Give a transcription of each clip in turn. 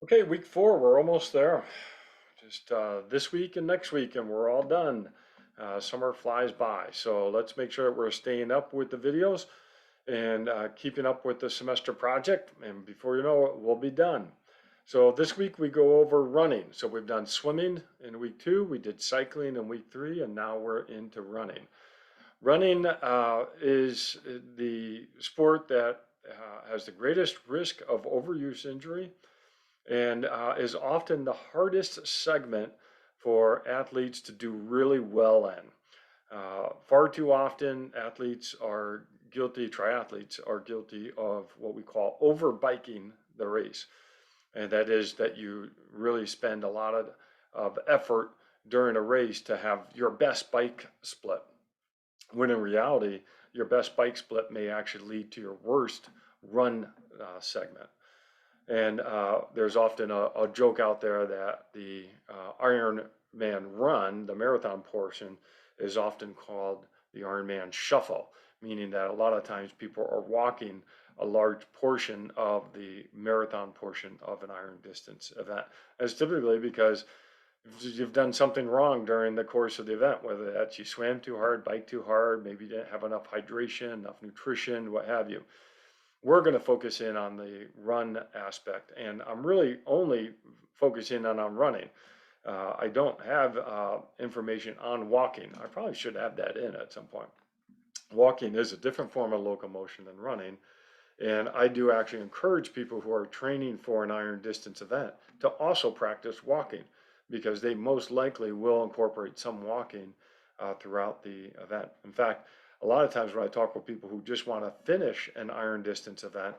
Okay, week four, we're almost there. Just this week and next week, and we're all done. Summer flies by, so let's make sure that we're staying up with the videos and keeping up with the semester project. And before you know it, we'll be done. So this week we go over running. So we've done swimming in week two, we did cycling in week three, and now we're into running. Running is the sport that has the greatest risk of overuse injury and is often the hardest segment for athletes to do really well in. Far too often, triathletes are guilty of what we call overbiking the race. And that is that you really spend a lot of effort during a race to have your best bike split, when in reality, your best bike split may actually lead to your worst run segment. And there's often a joke out there that the Ironman run, the marathon portion, is often called the Ironman shuffle, meaning that a lot of times people are walking a large portion of the marathon portion of an iron distance event. That's typically because you've done something wrong during the course of the event, whether that's you swam too hard, biked too hard, maybe you didn't have enough hydration, enough nutrition, what have you. We're going to focus in on the run aspect, and I'm really only focusing on running. I don't have information on walking. I probably should add that in at some point. Walking is a different form of locomotion than running, and I do actually encourage people who are training for an iron distance event to also practice walking, because they most likely will incorporate some walking throughout the event. In fact, a lot of times when I talk with people who just want to finish an iron distance event,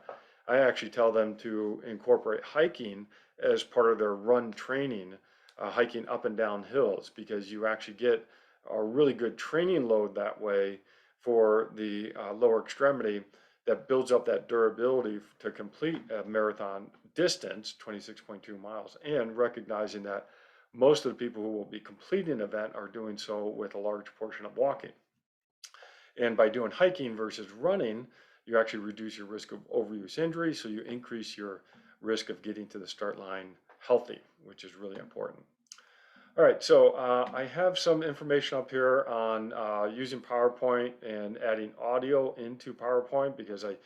I actually tell them to incorporate hiking as part of their run training, hiking up and down hills, because you actually get a really good training load that way for the lower extremity that builds up that durability to complete a marathon distance, 26.2 miles, and recognizing that most of the people who will be completing an event are doing so with a large portion of walking. And by doing hiking versus running, you actually reduce your risk of overuse injury, so you increase your risk of getting to the start line healthy, which is really important. All right, so I have some information up here on using PowerPoint and adding audio into PowerPoint, because I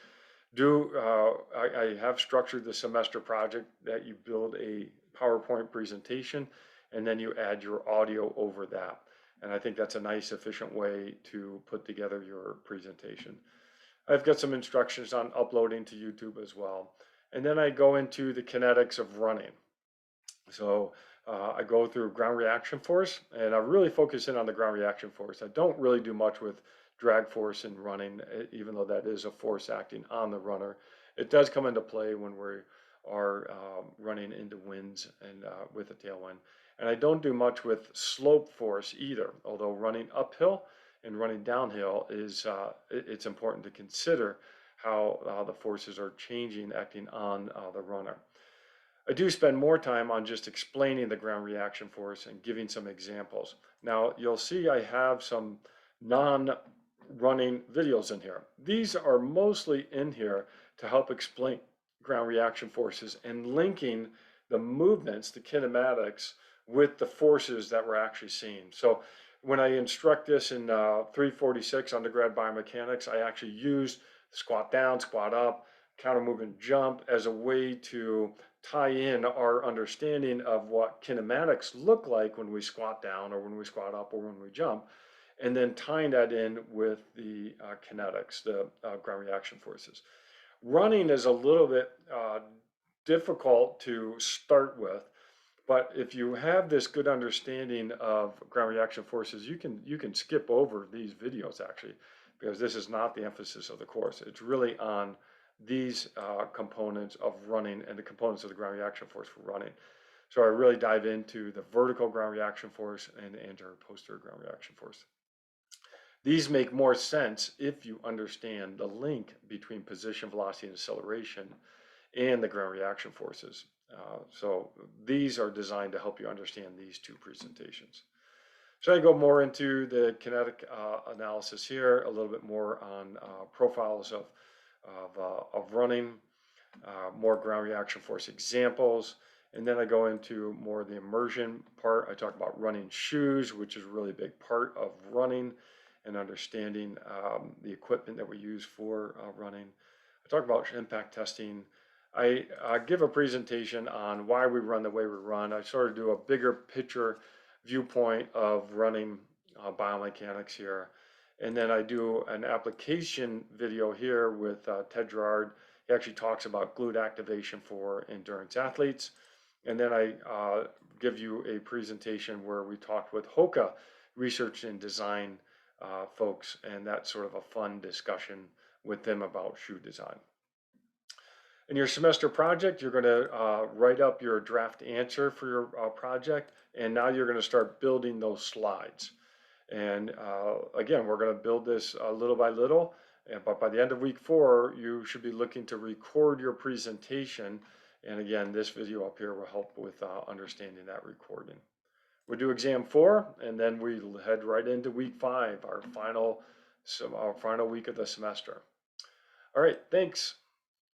have structured the semester project that you build a PowerPoint presentation and then you add your audio over that. And I think that's a nice, efficient way to put together your presentation. I've got some instructions on uploading to YouTube as well. And then I go into the kinetics of running. So I go through ground reaction force, and I really focus in on the ground reaction force. I don't really do much with drag force in running, even though that is a force acting on the runner. It does come into play when we are running into winds and with a tailwind. And I don't do much with slope force either, although running uphill and running downhill it's important to consider how the forces are changing, acting on the runner. I do spend more time on just explaining the ground reaction force and giving some examples. Now, you'll see I have some non-running videos in here. These are mostly in here to help explain ground reaction forces and linking the movements, the kinematics, with the forces that we're actually seeing. So when I instruct this in 346 undergrad biomechanics, I actually use squat down, squat up, counter movement jump as a way to tie in our understanding of what kinematics look like when we squat down or when we squat up or when we jump, and then tying that in with the kinetics, the ground reaction forces. Running is a little bit difficult to start with, but if you have this good understanding of ground reaction forces, you can skip over these videos actually, because this is not the emphasis of the course. It's really on these components of running and the components of the ground reaction force for running. So I really dive into the vertical ground reaction force and the anterior posterior ground reaction force. These make more sense if you understand the link between position, velocity, and acceleration and the ground reaction forces. So these are designed to help you understand these two presentations. So I go more into the kinetic analysis here, a little bit more on profiles of running, more ground reaction force examples, And then I go into more of the immersion part. I talk about running shoes, which is a really big part of running and understanding the equipment that we use for running. I talk about impact testing. I give a presentation on why we run the way we run. I sort of do a bigger picture viewpoint of running biomechanics here. And then I do an application video here with Ted Gerard. He actually talks about glute activation for endurance athletes. And then I give you a presentation where we talked with Hoka research and design folks, and that's sort of a fun discussion with them about shoe design. In your semester project, you're going to write up your draft answer for your project, and now you're going to start building those slides. And again, we're going to build this little by little, but by the end of week 4, you should be looking to record your presentation. And again, this video up here will help with understanding that recording. We do exam 4, and then we head right into week 5, our final week of the semester. All right, thanks.